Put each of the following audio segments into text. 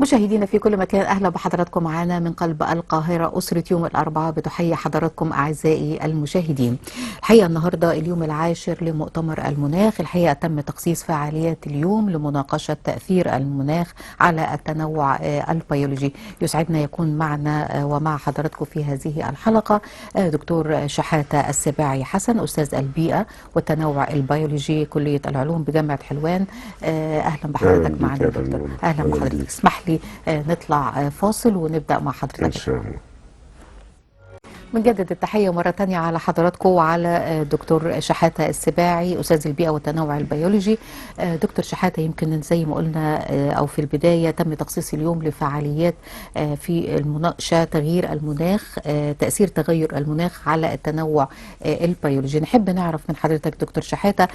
مشاهدينا في كل مكان، أهلا بحضراتكم معنا من قلب القاهرة. أسرة يوم الأربعاء بتحيي حضراتكم أعزائي المشاهدين. الحقيقة النهاردة اليوم العاشر لمؤتمر المناخ. الحقيقة تم تخصيص فعاليات اليوم لمناقشة تأثير المناخ على التنوع البيولوجي. يسعدنا يكون معنا ومع حضراتكم في هذه الحلقة دكتور شحاتة السباعي حسن، أستاذ البيئة والتنوع البيولوجي، كلية العلوم بجامعة حلوان. أهلا بحضرتك معنا يا دكتور. أهلا بحضرتك. اسمح لي نطلع فاصل ونبدأ مع حضرتك إن شاء الله. بنجدد التحية مرة تانية على حضراتكم وعلى دكتور شحاتة السباعي أستاذ البيئة والتنوع البيولوجي. دكتور شحاتة، يمكن زي ما قلنا أو في البداية تم تخصيص اليوم لفعاليات في المناقشة تغيير المناخ، تأثير تغير المناخ على التنوع البيولوجي. نحب نعرف من حضرتك دكتور شحاتة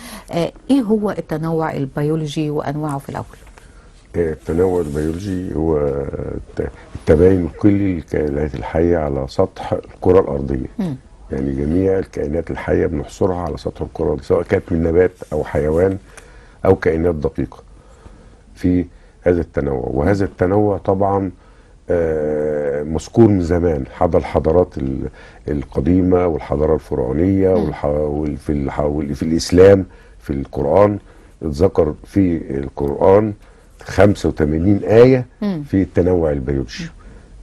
إيه هو التنوع البيولوجي وأنواعه في الأول؟ التنوع البيولوجي هو التباين الكلي للكائنات الحية على سطح الكرة الأرضية. يعني جميع الكائنات الحية بنحصرها على سطح الكرة الأرضية، سواء كانت من نبات أو حيوان أو كائنات دقيقة في هذا التنوع. وهذا التنوع طبعا مذكور من زمان، الحضارات القديمة والحضارة الفرعونية في الإسلام. في القرآن اتذكر في القرآن 85 آية في التنوع البيولوجي،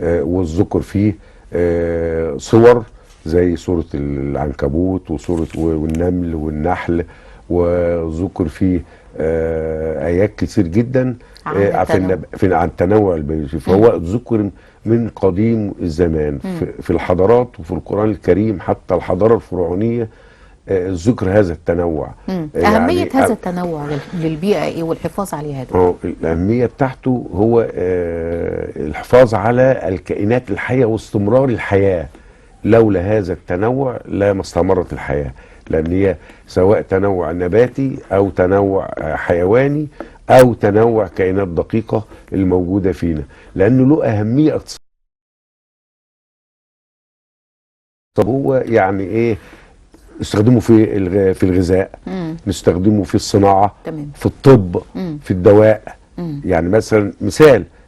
والذكر فيه صور زي سورة العنكبوت وسورة والنمل والنحل، وذكر فيه آيات كتير جدا عن التنوع البيولوجي. فهو ذكر من قديم الزمان في الحضارات وفي القرآن الكريم، حتى الحضارة الفرعونية ذكر هذا التنوع. أهمية هذا التنوع للبيئة إيه والحفاظ عليها؟ الأهمية بتاعته هو الحفاظ على الكائنات الحية واستمرار الحياة. لولا هذا التنوع لا ما استمرت الحياة، لأن هي سواء تنوع نباتي أو تنوع حيواني أو تنوع كائنات دقيقة الموجودة فينا، لأنه له أهمية اقتصادية. طب هو يعني إيه؟ نستخدمه في الغذاء، نستخدمه في الصناعة، تمام. في الطب، في الدواء. يعني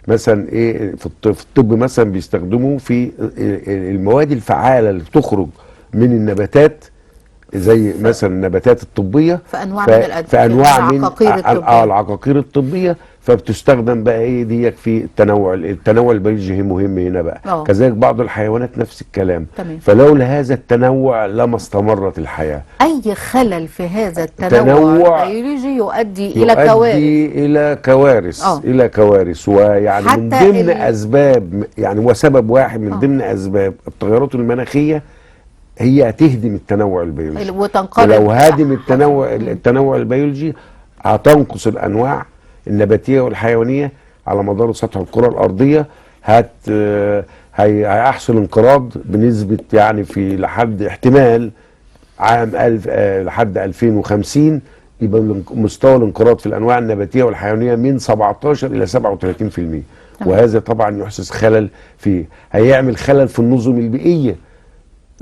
مثال ايه، في الطب مثلا بيستخدموه في المواد الفعالة اللي بتخرج من النباتات، زي مثلا النباتات الطبية، في انواع من العقاقير الطبية. فبتستخدم بقى ايه دي في التنوع البيولوجي مهم هنا بقى. كذلك بعض الحيوانات نفس الكلام. تمام. فلولا هذا التنوع لما استمرت الحياة. اي خلل في هذا التنوع البيولوجي يؤدي الى كوارث الى كوارث. ويعني من ضمن اسباب، يعني وسبب واحد من ضمن اسباب التغيرات المناخية هي هتهدم التنوع البيولوجي، ولو هدم التنوع البيولوجي هتنقص الانواع النباتيه والحيوانيه على مدار سطح الكره الارضيه. هيحصل انقراض بنسبه، يعني في لحد احتمال عام لحد 2050 يبقى مستوى الانقراض في الانواع النباتيه والحيوانيه من 17 الى 37%. وهذا طبعا يحدث خلل هيعمل خلل في النظم البيئيه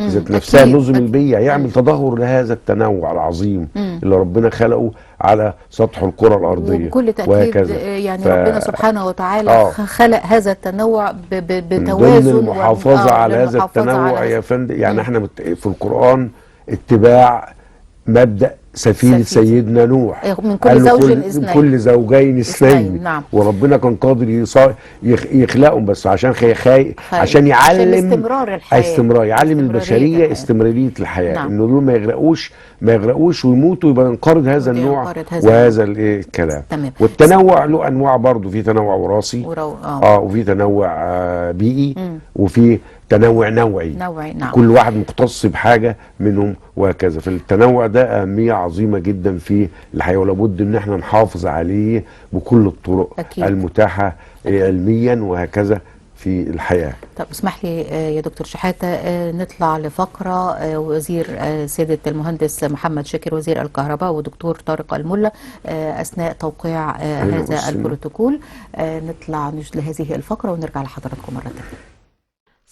ذات نفسها. النظم البيئية يعمل تدهور لهذا التنوع العظيم اللي ربنا خلقه على سطح الكرة الأرضية. وبكل تأكيد يعني ربنا سبحانه وتعالى خلق هذا التنوع بتوازن، ضمن المحافظة على هذا التنوع يا فندم. يعني احنا في القرآن اتباع مبدأ سفينة سيدنا نوح، من كل زوج اثنين، من كل زوجين اثنين. نعم. وربنا كان قادر يخلقهم، بس عشان يعلم استمرار الحياة، يعلم البشرية استمرارية الحياة. نعم. انه دول ما يغرقوش ويموتوا، يبقى ينقرض هذا النوع وهذا الكلام. تمام. والتنوع له انواع برضه، في تنوع وراثي وفي تنوع بيئي وفي تنوع نوعي. نعم. كل واحد مختص بحاجة منهم وهكذا. فالتنوع ده أهمية عظيمة جدا في الحياة، ولابد ان احنا نحافظ عليه بكل الطرق المتاحة علميا وهكذا في الحياة. طب اسمح لي يا دكتور شحاتة نطلع لفقرة وزير سيادة المهندس محمد شاكر وزير الكهرباء ودكتور طارق الملا أثناء توقيع هذا البروتوكول. نطلع لهذه الفقرة ونرجع لحضراتكم مرة ثانية.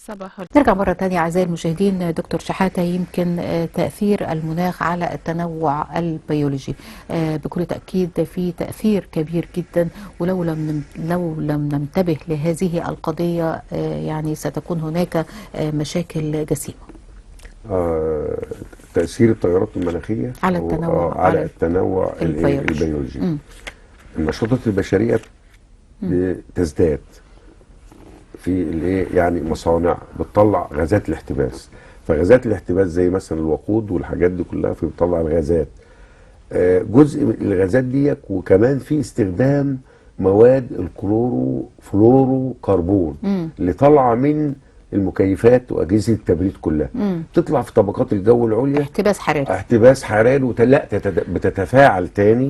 صباح نرجع مرة تانية أعزائي المشاهدين. دكتور شحاتة، يمكن تأثير المناخ على التنوع البيولوجي بكل تأكيد في تأثير كبير جدا، لو لم ننتبه لهذه القضية يعني ستكون هناك مشاكل جسيمة. تأثير التغيرات المناخية على التنوع على التنوع البيولوجي. النشاطات البشرية بتزداد في الايه، يعني مصانع بتطلع غازات الاحتباس، فغازات الاحتباس زي مثلا الوقود والحاجات دي كلها بتطلع الغازات. جزء من الغازات دي، وكمان في استخدام مواد فلورو كربون اللي طالعه من المكيفات واجهزه التبريد كلها، تطلع في طبقات الجو العليا احتباس حراري ولا بتتفاعل تاني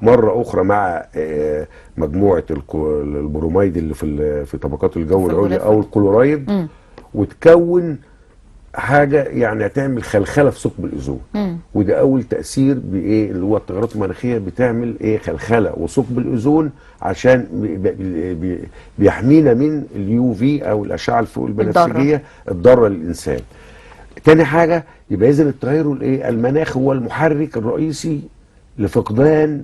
مره اخرى مع مجموعه البروميد اللي في طبقات الجو العليا او الكلورايد، وتكون حاجه يعني هتعمل خلخله في ثقب الاوزون. وده اول تاثير بايه اللي هو التغيرات المناخيه، بتعمل ايه خلخله وثقب الاوزون عشان بيحمينا من اليو في او الاشعه الفوق البنفسجيه الضاره للانسان. تاني حاجه، يبقى اذا التغير الايه المناخ هو المحرك الرئيسي لفقدان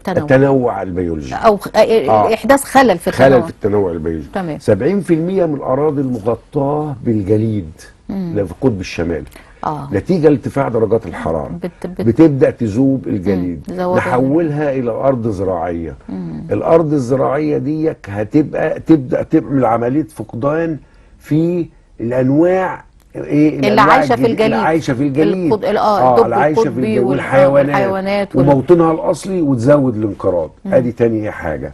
التنوع البيولوجي او احداث خلل في التنوع البيولوجي. تمام. 70% من الاراضي المغطاه بالجليد في القطب الشمالي نتيجه لارتفاع درجات الحراره بتبدا تذوب الجليد، نحولها الى ارض زراعيه. الارض الزراعيه دي تبدا تعمل عمليه فقدان في الانواع اللي عايشه في الجليد، اللي عايشه في الجليد اللي عايشه في الجليد والحيوانات وموطنها الاصلي، وتزود الانقراض. ادي تاني حاجه.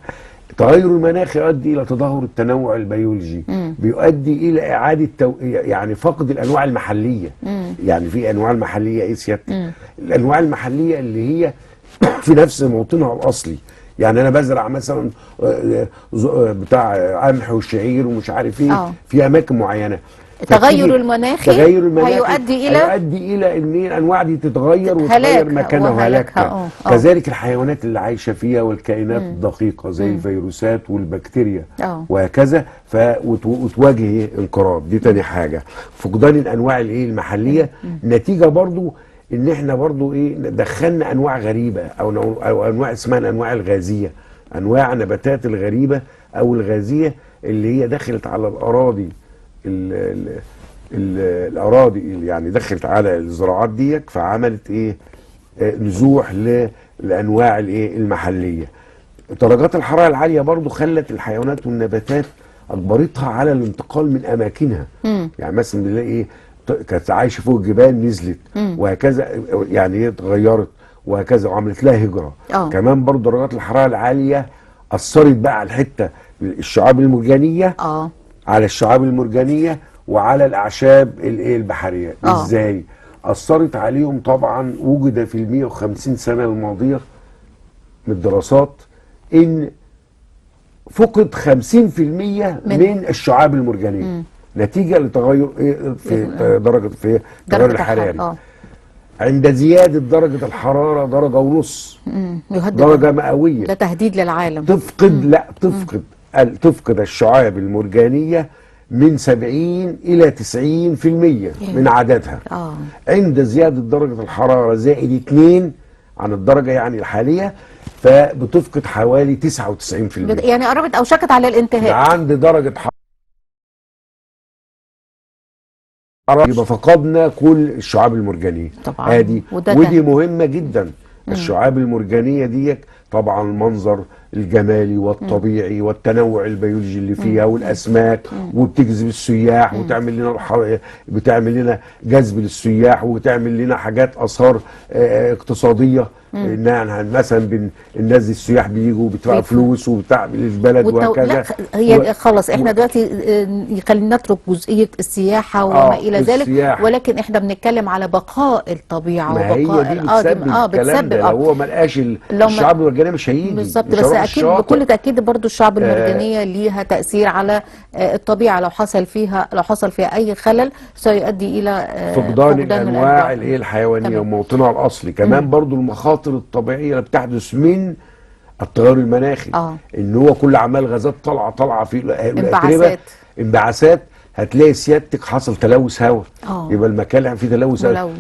التغير المناخي يؤدي الى تدهور التنوع البيولوجي، بيؤدي الى اعاده يعني فقد الانواع المحليه. يعني في انواع المحليه ايه سيادتك؟ الانواع المحليه اللي هي في نفس موطنها الاصلي. يعني انا بزرع مثلا بتاع قمح وشعير ومش عارف ايه في اماكن معينه. التغير المناخي هيؤدي الى ان الانواع دي تتغير وتغير مكانها وهلاكها. كذلك الحيوانات اللي عايشه فيها والكائنات الدقيقه زي الفيروسات والبكتيريا وهكذا، وتواجه انقراض. دي تاني حاجه، فقدان الانواع المحليه نتيجه برضو ان احنا برضو دخلنا انواع غريبه او انواع اسمها الانواع الغازيه، انواع نباتات الغريبه او الغازيه اللي هي دخلت على الاراضي الاراضي يعني دخلت على الزراعات دي، فعملت نزوح للانواع المحليه. درجات الحراره العاليه برضو خلت الحيوانات والنباتات اجبرتها على الانتقال من اماكنها. يعني مثلا بنلاقي كانت عايشه فوق الجبال نزلت وهكذا، يعني اتغيرت وهكذا وعملت لها هجره. كمان برضو درجات الحراره العاليه اثرت بقى على الحته الشعاب المرجانيه على الشعاب المرجانيه وعلى الاعشاب البحريه. ازاي اثرت عليهم؟ طبعا وجد في 150 سنه الماضيه من الدراسات ان فقد 50% من الشعاب المرجانيه نتيجه لتغير في التغير الحراري. عند زياده درجه الحراره درجه ونص، درجه مئويه، ده تهديد للعالم. تفقد الشعاب المرجانيه من 70 إلى 90% من عددها. عند زيادة درجة الحرارة زائد 2 عن الدرجة يعني الحالية، فبتفقد حوالي 99%. يعني قربت أو شكت على الانتهاء. عند درجة حرارة يبقى فقدنا كل الشعاب المرجانية طبعا. ودي مهمة جدا. الشعاب المرجانية دي طبعا المنظر الجمالي والطبيعي والتنوع البيولوجي اللي فيها والاسماك، وبتجذب السياح وتعمل لنا بتعمل لنا جذب للسياح، وتعمل لنا حاجات اثار اقتصاديه. انها مثلا الناس دي السياح بيجوا وبيدفعوا فلوس وبتعمل البلد وهكذا. هي خلاص احنا دلوقتي خلينا نترك جزئيه السياحه وما الى ذلك، ولكن احنا بنتكلم على بقاء الطبيعه وبقاء بتسبب لو هو ما لقاش الشعاب المرجانيه مش هيجي بالظبط. بس اكيد بكل تاكيد برضو الشعاب المرجانيه ليها تاثير على الطبيعه. لو حصل فيها اي خلل سيؤدي الى فقدان الانواع الحيوانيه وموطنها الاصلي. كمان برضو المخاطر الطبيعيه اللي بتحدث من التغير المناخي، ان هو كل اعمال غازات طالعه في انبعاثات هتلاقي سيادتك حصل تلوث هواء، يبقى المكان اللي فيه تلوث هواء،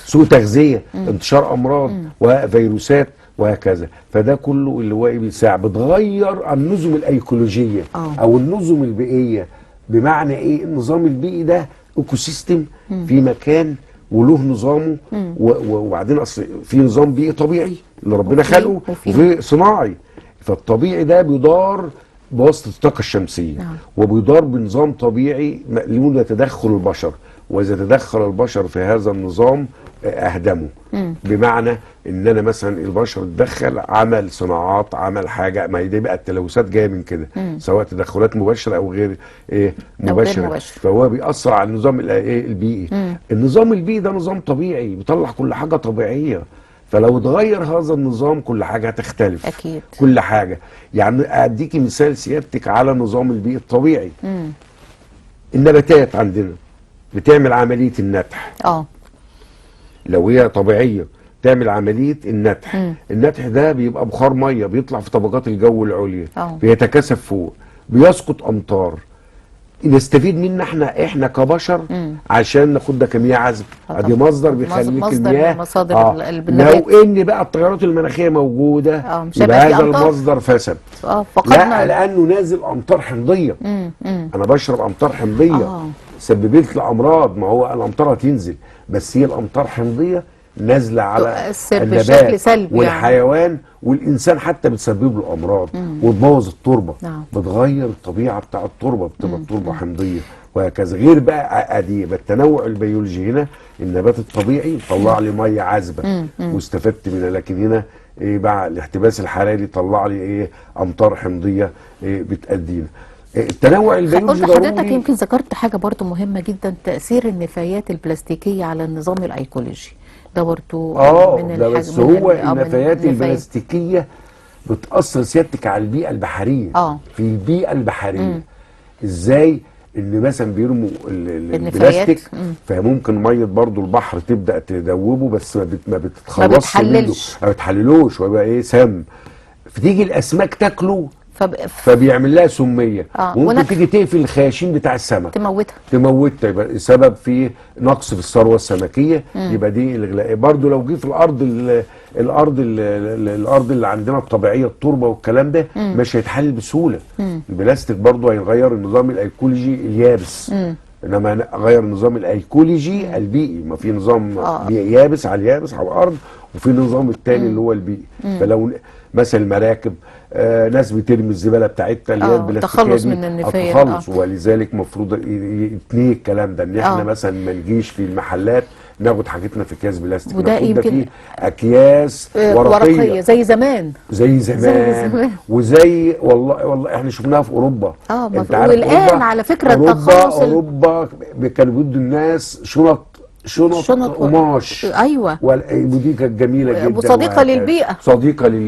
سوء تغذيه، انتشار امراض وفيروسات وهكذا. فده كله اللي هو بيساعد، بتغير النظم الايكولوجيه او النظم البيئيه. بمعنى ايه؟ النظام البيئي ده ايكو سيستم في مكان وله نظامه، وبعدين اصل في نظام بيئي طبيعي اللي ربنا خلقه، وفي صناعي. فالطبيعي ده بيدار بواسطه الطاقه الشمسيه، وبيدار بنظام طبيعي دون تدخل البشر، واذا تدخل البشر في هذا النظام اهدمه. بمعنى ان انا مثلا البشر اتدخل، عمل صناعات، عمل حاجه، ما هي دي بقى التلوثات جايه من كده، سواء تدخلات مباشره او غير مباشره. فهو بيأثر على النظام البيئي. النظام البيئي ده نظام طبيعي بيطلع كل حاجه طبيعيه، فلو اتغير هذا النظام كل حاجه هتختلف. اكيد كل حاجه. يعني اديكي مثال سيادتك على النظام البيئي الطبيعي. النباتات عندنا بتعمل عمليه النتح. لو هي طبيعيه تعمل عمليه النتح. النتح ده بيبقى بخار ميه بيطلع في طبقات الجو العليا، بيتكاثف فوق، بيسقط امطار، نستفيد منه احنا كبشر عشان ناخد ده كمياه عذب. ادي مصدر بيخليك المياه. لو ان بقى التيارات المناخيه موجوده يبقى هذا المصدر فسد. لا، لانه نازل امطار حمضيه. انا بشرب امطار حمضيه سببت لي امراض. ما هو الامطار هتنزل، بس هي الامطار حمضيه نازله على النبات والحيوان والانسان، حتى بتسبب له امراض وتبوظ التربه. بتغير الطبيعه بتاع التربه، بتبقى التربه حمضيه وهكذا. غير بقى ادي التنوع البيولوجي هنا، النبات الطبيعي طلع لي ميه عذبه واستفدت منها، لكن هنا ايه بقى الاحتباس الحراري طلع لي ايه امطار حمضيه بتأدينا. التنوع البيولوجي قلت حضرتك يمكن ذكرت حاجه برضو مهمه جدا، تاثير النفايات البلاستيكيه على النظام الايكولوجي ده برضو من ده بس هو النفايات البلاستيكيه بتاثر سيادتك على البيئه البحريه. في البيئه البحريه ازاي؟ ان مثلا بيرموا البلاستيك، فممكن ميه برضو البحر تبدا تدوبه، بس ما بتتخلصش منه، ما بتحللوش ويبقى ايه سام، فتيجي الاسماك تاكله فبيعمل لها سميه. وممكن تيجي تقفل الخياشيم بتاع السمك تموتها، يبقى سبب في نقص في الثروه السمكيه. يبقى دي الاغلاق. برضو لو جه في الارض اللي عندنا الطبيعيه، التربه والكلام ده مش هيتحلل بسهوله. البلاستيك برضو هيغير النظام الايكولوجي اليابس، انما غير النظام الايكولوجي البيئي. ما في نظام بيئي يابس على اليابس على الارض، وفي نظام التاني اللي هو البيئي. فلو مثلا المراكب ناس بترمي الزباله بتاعتها اللي هي البلاستيكيه التخلص من النفايات، التخلص. ولذلك المفروض يتنهي الكلام ده، ان احنا مثلا ما نجيش في المحلات ناخد حاجتنا في اكياس بلاستيك، وده يمكن فيه اكياس ورقيه زي زمان وزي والله احنا شفناها في اوروبا. انت عارف والان على فكره التخلص اوروبا كانوا بيدوا الناس شنط قماش. ايوه، ودي كانت جميله جدا وصديقه للبيئه،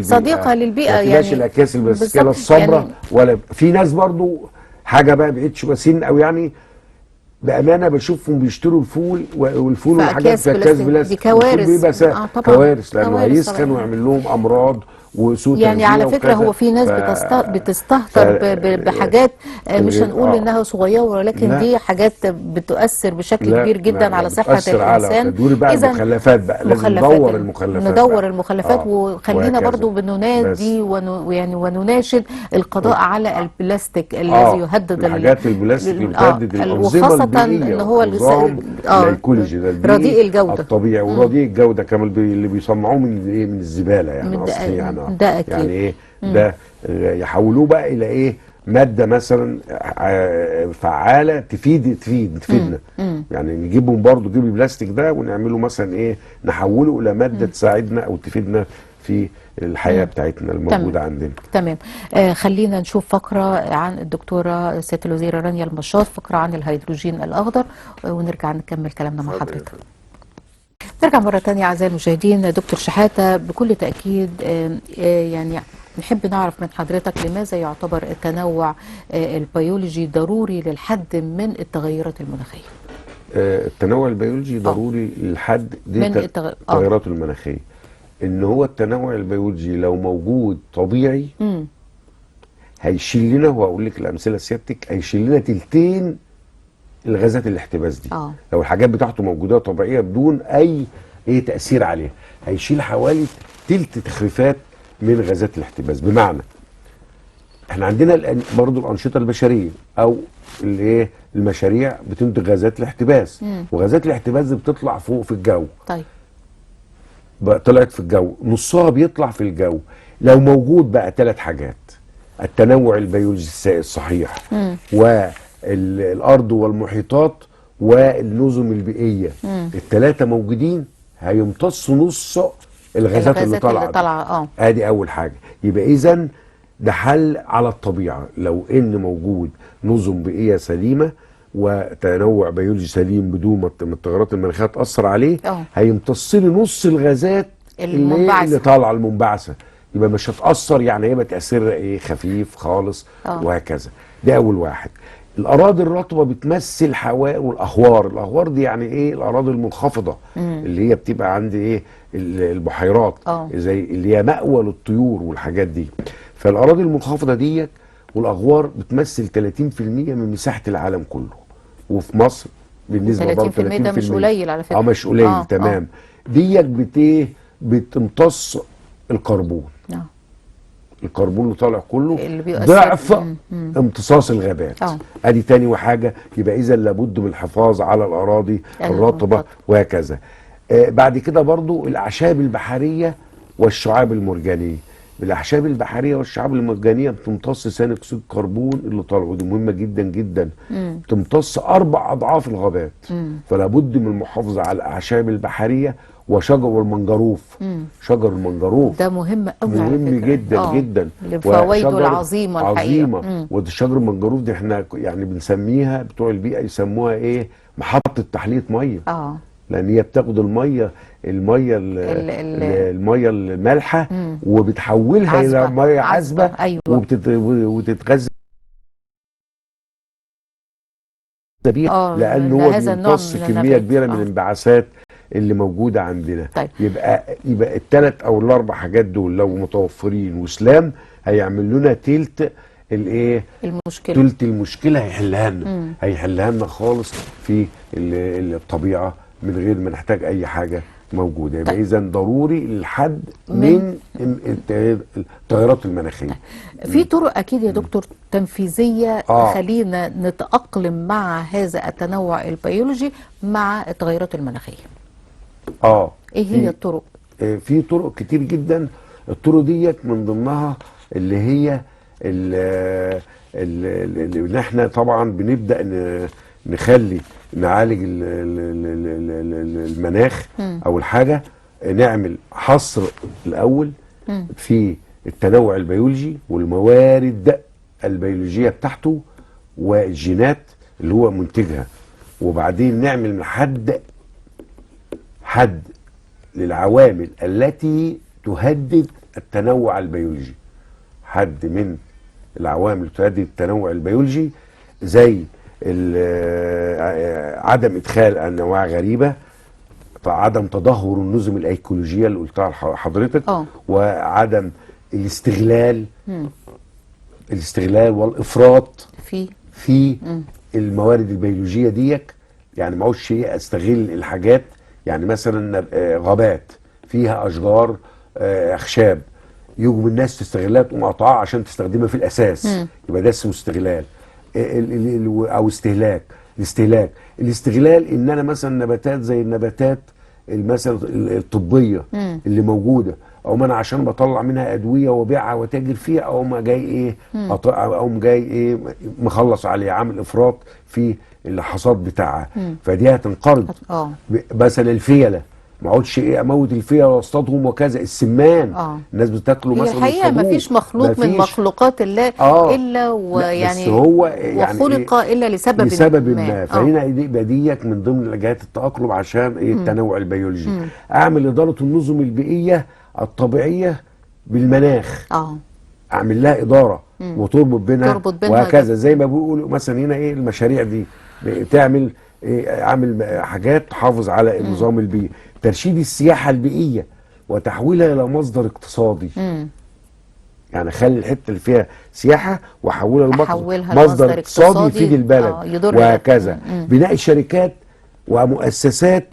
صديقه للبيئه يعني الاكياس البلاستيكيه الصفراء يعني. ولا في ناس برضو حاجه بقى بعيدش بسين او يعني بامانه بشوفهم بيشتروا الفول والفول والحاجات في اكياس بلاستيك. دي كوارث. كوارث، لانه هيسخن ويعمل لهم امراض وسوء يعني على فكره هو في ناس بتستهتر بحاجات مش هنقول انها صغيره، ولكن دي حاجات بتؤثر بشكل كبير جدا على صحه الانسان. اذا المخلفات بقى لازم ندور المخلفات وخلينا برضو بننادي ونناشد القضاء على البلاستيك الذي يهدد الحاجات البلاستيك اللي بتهدد الانظمه وخاصه اللي هو الايكولوجي رديء الجوده الطبيعي ورديء الجوده كمان اللي بيصنعوه من الزباله يعني قصدي يعني ده أكيد. يعني ايه ده يحولوه بقى الى ايه ماده مثلا فعاله تفيدنا. يعني نجيبهم برضو نجيب البلاستيك ده ونعمله مثلا ايه نحوله الى ماده تساعدنا او تفيدنا في الحياه بتاعتنا الموجوده عندنا. تمام. خلينا نشوف فقره عن الدكتوره سياده الوزيره رانيا المشاط، فقره عن الهيدروجين الاخضر، ونرجع نكمل كلامنا مع حضرتك. نرجع مرة تانية أعزائي المشاهدين. دكتور شحاتة، بكل تأكيد يعني نحب نعرف من حضرتك لماذا يعتبر التنوع البيولوجي ضروري للحد من التغيرات المناخية؟ التنوع البيولوجي ضروري للحد من التغيرات المناخية. إن هو التنوع البيولوجي لو موجود طبيعي هيشيل لنا، وهقول لك الأمثلة سيادتك، هيشيل لنا تلتين الغازات الاحتباس دي. اه لو الحاجات بتاعته موجوده طبيعيه بدون اي تاثير عليها، هيشيل حوالي تلت تخفيفات من غازات الاحتباس. بمعنى احنا عندنا برضو الانشطه البشريه او المشاريع بتنتج غازات الاحتباس، وغازات الاحتباس دي بتطلع فوق في الجو. طيب طلعت في الجو، نصها بيطلع في الجو. لو موجود بقى ثلاث حاجات: التنوع البيولوجي الصحيح، والارض والمحيطات، والنظم البيئيه، الثلاثه موجودين، هيمتصوا نص الغازات اللي طالعه. ادي اول حاجه. يبقى اذا ده حل على الطبيعه. لو ان موجود نظم بيئيه سليمه وتنوع بيولوجي سليم بدون ما التغيرات المناخيه تاثر عليه، هيمتص لي نص الغازات اللي طالعه المنبعثه. يبقى مش هتاثر، يعني هيبقى تاثيرها خفيف خالص. وهكذا. ده اول واحد. الاراضي الرطبه بتمثل حوائر والاهوار. الاهوار دي يعني الاراضي المنخفضه اللي هي بتبقى عند البحيرات، زي اللي هي مأوى للطيور والحاجات دي. فالاراضي المنخفضه ديت والاغوار بتمثل 30% من مساحه العالم كله. وفي مصر بالنسبه برضه 30%. ده مش قليل على فكره. مش قليل. تمام. ديت بتمتص الكربون. الكربون اللي طالع كله ضعف امتصاص الغابات. ادي تاني وحاجه. يبقى اذا لابد من الحفاظ على الاراضي الرطبه وهكذا. بعد كده برضو الاعشاب البحريه والشعاب المرجانيه. الاعشاب البحريه والشعاب المرجانيه بتمتص ثاني اكسيد الكربون اللي طالع، ودي مهمه جدا جدا. بتمتص 4 أضعاف الغابات. فلا بد من المحافظه على الاعشاب البحريه وشجر المنجروف. شجر المنجروف ده مهم قوي، مهم جدا جدا، لفوائده العظيمه عظيمه. وشجر المنجروف دي احنا يعني بنسميها، بتوع البيئه يسموها محطه تحليه ميه. لان هي بتاخد الميه المالحه وبتحولها الى ميه عذبه. وتتغذى بيها، لان هو بيمتص كميه كبيره من الانبعاثات اللي موجوده عندنا. طيب. يبقى الثلاث او الاربع حاجات دول لو متوفرين وسلام هيعمل لنا تلت المشكله. تلت المشكله هيحلها لنا خالص في الطبيعه من غير ما نحتاج اي حاجه موجوده. يبقى اذا ضروري الحد من التغيرات المناخيه. في طرق اكيد يا دكتور تنفيذيه تخلينا نتاقلم مع هذا التنوع البيولوجي مع التغيرات المناخيه. ايه هي الطرق؟ في طرق كتير جدا. الطرق ديت من ضمنها اللي هي اللي احنا طبعا بنبدا نخلي نعالج المناخ. اول حاجه نعمل حصر الاول في التنوع البيولوجي والموارد البيولوجيه بتاعته والجينات اللي هو منتجها، وبعدين نعمل حد للعوامل التي تهدد التنوع البيولوجي. حد من العوامل اللي تهدد التنوع البيولوجي زي عدم ادخال انواع غريبه، فعدم تدهور النظم الايكولوجيه اللي قلتها لحضرتك، وعدم الاستغلال والافراط في الموارد البيولوجيه ديت. يعني ما اقولش استغل الحاجات، يعني مثلا غابات فيها اشجار اخشاب، يجوا الناس تستغلها تقوم قاطعها عشان تستخدمها في الاساس. يبقى ده اسمه استغلال او استهلاك. الاستغلال ان انا مثلا نباتات زي النباتات مثلا الطبيه اللي موجوده، او ما انا عشان بطلع منها ادويه وبيعها وتاجر فيها، او ما جاي مخلص عليها، عامل افراط في الحصاد بتاعها. فدي هتنقرض. مثلا الفيله، ما اقعدش اموت الفيله واصطادهم وكذا. السمان الناس بتاكله مثلا. الحقيقه ما فيش مخلوق من مخلوقات الله الا ويعني بس هو يعني وخلق الا لسبب ما. فهنا ديت من ضمن لجهات التاقلم عشان التنوع البيولوجي. اعمل اداره النظم البيئيه الطبيعيه بالمناخ. اعمل لها اداره وتربط بينها وهكذا. زي ما بيقولوا مثلا هنا المشاريع دي تعمل عامل حاجات تحافظ على النظام البيئي. ترشيد السياحه البيئيه وتحويلها الى مصدر اقتصادي. يعني اخلي الحته اللي فيها سياحه واحولها أحولها مصدر لمصدر اقتصادي اقتصادي يفيد البلد يضر وهكذا. بناء شركات ومؤسسات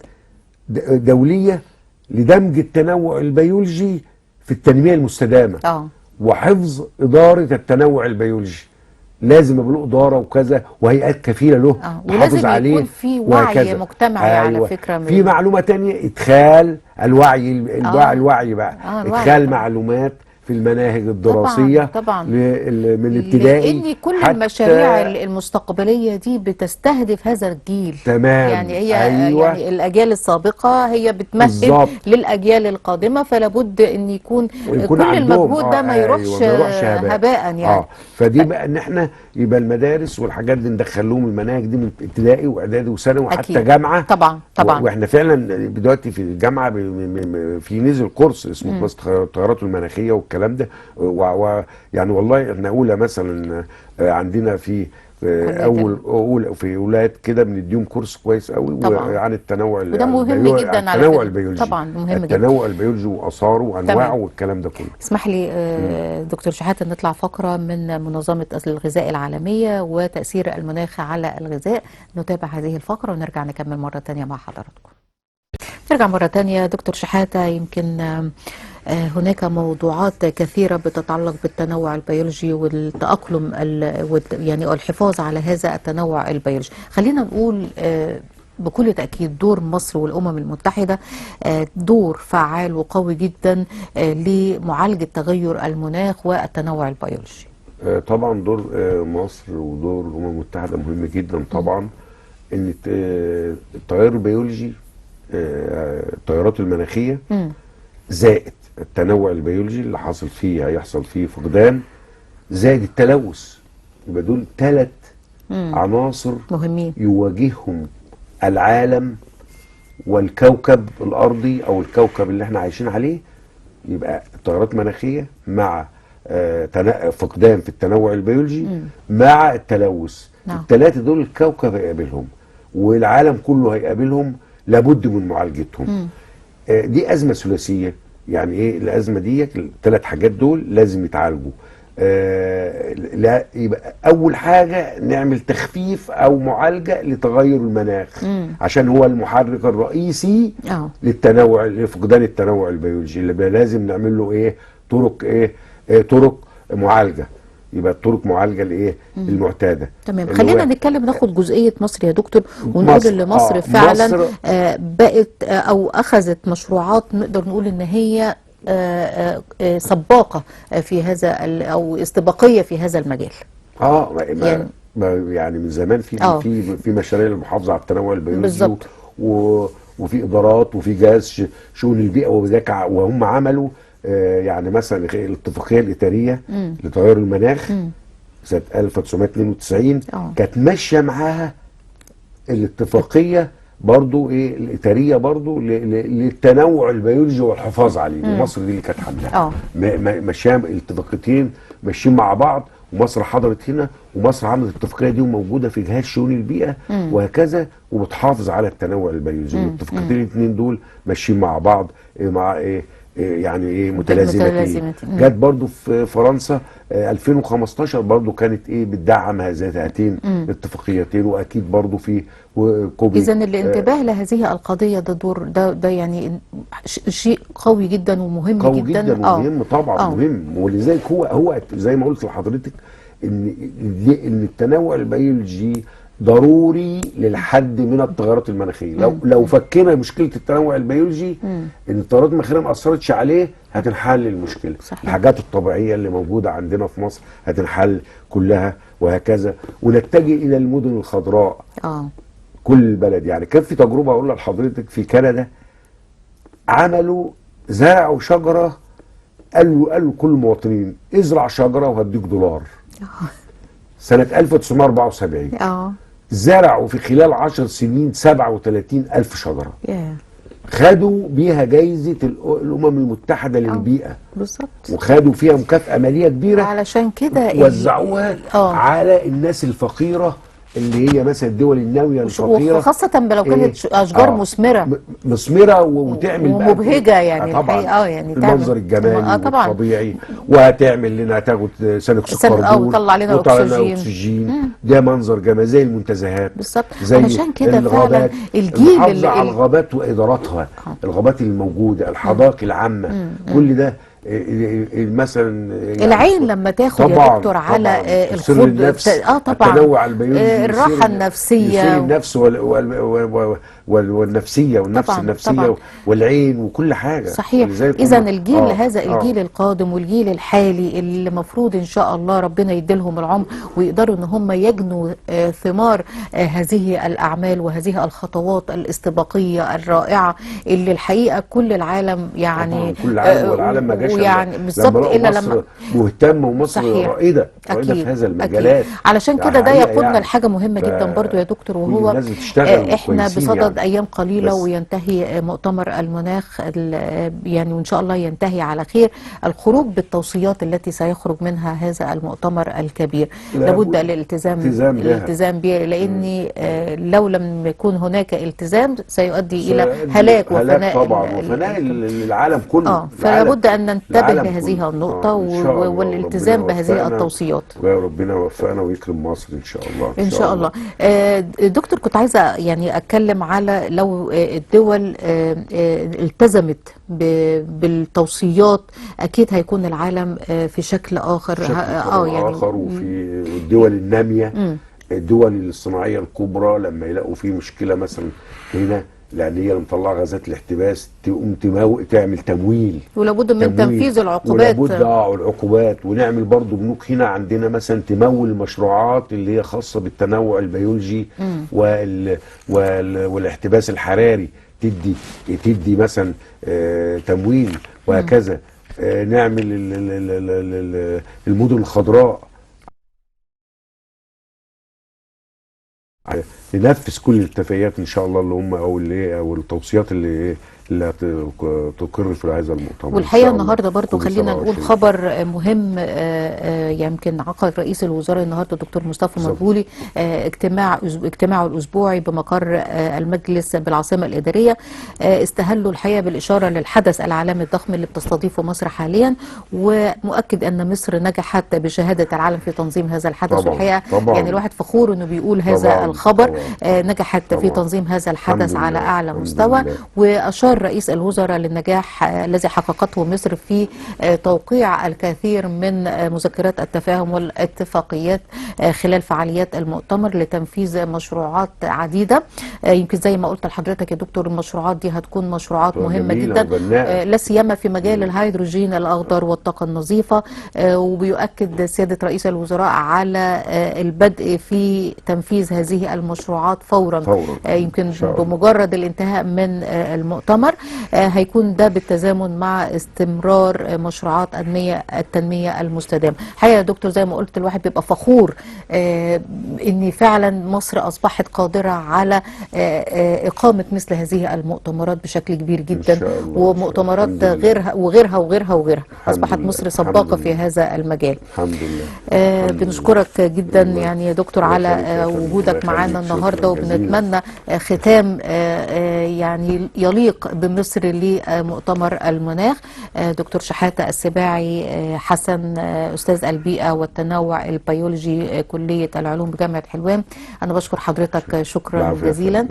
دوليه لدمج التنوع البيولوجي في التنميه المستدامه وحفظ اداره التنوع البيولوجي. لازم يبقى له اداره وكذا وهيئات كفيله له تحافظ عليه، ولازم يكون في وعي مجتمعي على فكره. في معلومه تانية، ادخال الوعي الوعي بقى ادخال معلومات في المناهج الدراسيه طبعا من الابتدائي، لان كل المشاريع المستقبليه دي بتستهدف هذا الجيل. تمام. يعني هي يعني الاجيال السابقه هي بتمهد بالزبط للاجيال القادمه، فلا بد ان يكون كل المجهود ده ما يروحش هباء يعني. فدي بقى ان احنا يبقى المدارس والحاجات دي ندخل لهم المناهج دي من ابتدائي واعدادي وثانوي وحتى جامعه. طبعا واحنا فعلا دلوقتي في الجامعه في نزل كورس اسمه التغيرات المناخيه والكلام ده، يعني والله احنا اولى مثلا عندنا في اول في اولاد كده بنديهم كورس كويس قوي عن التنوع وده مهم جدا التنوع البيولوجي. طبعا مهم جدا التنوع البيولوجي واثاره وانواعه والكلام ده كله. اسمح لي دكتور شحاته نطلع فقره من منظمه الغذاء العالميه وتاثير المناخ على الغذاء. نتابع هذه الفقره ونرجع نكمل مره ثانيه مع حضراتكم. نرجع مرة تانية دكتور شحاتة. يمكن هناك موضوعات كثيرة بتتعلق بالتنوع البيولوجي والتأقلم يعني الحفاظ على هذا التنوع البيولوجي. خلينا نقول بكل تأكيد دور مصر والأمم المتحدة دور فعال وقوي جدا لمعالجة تغير المناخ والتنوع البيولوجي. طبعا دور مصر ودور الأمم المتحدة مهم جدا طبعا. ان التغير البيولوجي التغيرات المناخية زائد التنوع البيولوجي اللي حاصل فيه هيحصل فيه فقدان زائد التلوث، يبقى دول 3 عناصر مهمين يواجههم العالم والكوكب الأرضي أو الكوكب اللي احنا عايشين عليه. يبقى التغيرات المناخية مع فقدان في التنوع البيولوجي مع التلوث. ال3 دول الكوكب هيقابلهم والعالم كله هيقابلهم، لابد من معالجتهم. دي أزمة ثلاثية. يعني ايه الأزمة دي؟ ال3 حاجات دول لازم يتعالجوا. لا يبقى أول حاجة نعمل تخفيف أو معالجة لتغير المناخ عشان هو المحرك الرئيسي للتنوع لفقدان التنوع البيولوجي اللي لازم نعمل له ايه؟ طرق معالجة. يبقى طرق معالجه الايه المعتاده. تمام. خلينا نتكلم ناخد جزئيه مصر يا دكتور ونقول ان مصر فعلا مصر بقت او اخذت مشروعات نقدر نقول ان هي سباقه في هذا او استباقيه في هذا المجال. يعني من زمان في مشاريع للمحافظه على التنوع البيولوجي بالظبط. وفي ادارات وفي جهاز شؤون البيئه وذاك وهم عملوا يعني مثلا الاتفاقيه الإطارية لتغير المناخ سنة 1992 كانت ماشيه معاها الاتفاقيه برضو الإطارية برضو للتنوع البيولوجي والحفاظ عليه. ومصر دي اللي كانت عاملاها ماشيه الاتفاقيتين ماشيين مع بعض، ومصر حضرت هنا ومصر عملت الاتفاقيه دي وموجوده في جهاز شؤون البيئه وهكذا وبتحافظ على التنوع البيولوجي. الاتفاقيتين الاثنين دول ماشيين مع بعض مع يعني متلازمتين. جت برضو في فرنسا 2015 برضو كانت بتدعم هاتين الاتفاقيتين، واكيد برضو في كوبي. اذا الانتباه لهذه القضيه ده دور ده يعني شيء قوي جدا ومهم قوي جدا مهم طبعا مهم. ولذلك هو زي ما قلت لحضرتك ان التنوع البيولوجي ضروري للحد من التغيرات المناخيه. لو فكينا مشكله التنوع البيولوجي ان التغيرات المناخيه ما اثرتش عليه هتنحل المشكله. صحيح. الحاجات الطبيعيه اللي موجوده عندنا في مصر هتنحل كلها وهكذا، ونتجه الى المدن الخضراء. كل بلد يعني كان في تجربه اقول لحضرتك في كندا عملوا زرعوا شجره، قالوا كل المواطنين ازرع شجره وهديك $. سنة 1974 زرعوا في خلال 10 سنين 37,000 شجرة. خدوا بيها جايزة الأمم المتحدة للبيئة. بالظبط. وخدوا فيها مكافأة مالية كبيرة علشان كده وزعوها على الناس الفقيرة اللي هي مثلا الدول الناويه الفقيره، وخاصة لو كانت إيه؟ أشجار مثمرة مثمره وتعمل بقى ومبهجة، يعني طبعا الحقيقة يعني المنظر الجمالي طبعا والطبيعي، وهتعمل لنا تاخد ثاني اكسيد كربون وطلع لنا وطلع لنا الأكسجين. اكسجين. ده منظر جمالي زي المنتزهات، بالظبط. زي علشان كده فعلا الغابات، الجيل المحافظه على الغابات واداراتها، الغابات الموجوده، الحدائق العامه، كل ده مثلا يعني العين لما تاخد يا طبعا دكتور على تسر الخضر للنفس، طبعا التنوع البيولوجي الراحة يثير النفسية النفس والنفسيه والنفس طبعا طبعا. النفسيه والعين وكل حاجه. صحيح. ولذلك اذا هم الجيل هذا الجيل القادم والجيل الحالي اللي المفروض ان شاء الله ربنا يديلهم العمر ويقدروا ان هم يجنوا ثمار هذه الاعمال وهذه الخطوات الاستباقيه الرائعه اللي الحقيقه كل العالم يعني كل العالم والعالم ما جاش ويعني لما بالظبط رأوا الا مصر لما مهتمه، ومصر صحيح. رائده أكيد في هذا أكيد. المجالات. علشان كده ده حقيقة يقودنا يعني. لحاجة مهمة جدا برضو يا دكتور، كل وهو الناس بتشتغل احنا كويسين بصدد يعني. ايام قليلة بس وينتهي مؤتمر المناخ يعني وان شاء الله ينتهي على خير، الخروج بالتوصيات التي سيخرج منها هذا المؤتمر الكبير لابد الالتزام به، لان لو لم يكون هناك التزام سيؤدي الى هلاك وفناء طبعا وفناء العالم كله. فلا بد ان ننتبه لهذه كله. النقطة إن شاء الله. والالتزام بهذه التوصيات. وربنا يوفقنا ويكرم مصر ان شاء الله. ان شاء الله. دكتور كنت عايزه يعني اتكلم على لو الدول التزمت بالتوصيات، اكيد هيكون العالم في شكل اخر. يعني اخر. وفي الدول الناميه، الدول الصناعيه الكبرى لما يلاقوا في مشكله مثلا هنا، لان هي اللي مطلعه غازات الاحتباس، تقوم تعمل تمويل، ولابد من تنفيذ العقوبات. ولابد العقوبات. ونعمل برضو بنوك هنا عندنا مثلا تمول المشروعات اللي هي خاصه بالتنوع البيولوجي والاحتباس الحراري، تدي مثلا تمويل وهكذا. نعمل المدن الخضراء، ننفذ كل الاتفاقيات ان شاء الله اللي هم او التوصيات اللي تقر في هذا المؤتمر. والحقيقه النهارده برضو خلينا نقول خبر مهم، يمكن عقد رئيس الوزراء النهارده الدكتور مصطفى مدبولي اجتماعه الاسبوعي بمقر المجلس بالعاصمه الاداريه. استهلوا الحقيقه بالاشاره للحدث العالمي الضخم اللي بتستضيفه مصر حاليا، ومؤكد ان مصر نجحت بشهاده العالم في تنظيم هذا الحدث. والحقيقه يعني الواحد فخور انه بيقول هذا الخبر. نجحت في تنظيم هذا الحدث على اعلى مستوى. واشار رئيس الوزراء للنجاح الذي حققته مصر في توقيع الكثير من مذكرات التفاهم والاتفاقيات خلال فعاليات المؤتمر لتنفيذ مشروعات عديدة. يمكن زي ما قلت لحضرتك يا دكتور، المشروعات دي هتكون مشروعات مهمة جدا، لا سيما في مجال الهيدروجين الأخضر والطاقة النظيفة. وبيؤكد سيادة رئيس الوزراء على البدء في تنفيذ هذه المشروعات فورا. يمكن بمجرد الانتهاء من المؤتمر هيكون ده بالتزامن مع استمرار مشروعات التنمية المستدامة. حقيقة يا دكتور زي ما قلت الواحد بيبقى فخور ان فعلا مصر اصبحت قادرة على اقامة مثل هذه المؤتمرات بشكل كبير جدا، ومؤتمرات غيرها اصبحت مصر سباقة في هذا المجال. الحمد لله. بنشكرك جدا يعني يا دكتور على وجودك معانا النهارده، وبنتمنى ختام يعني يليق بمصر لمؤتمر المناخ. دكتور شحاتة السباعي حسن، أستاذ البيئة والتنوع البيولوجي، كلية العلوم بجامعة حلوان، أنا بشكر حضرتك شكرا جزيلا.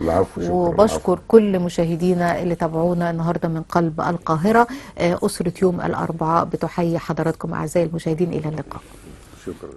وبشكر كل مشاهدينا اللي تابعونا النهاردة من قلب القاهرة. أسرة يوم الأربعاء بتحيي حضراتكم أعزائي المشاهدين، إلى اللقاء. شكرا.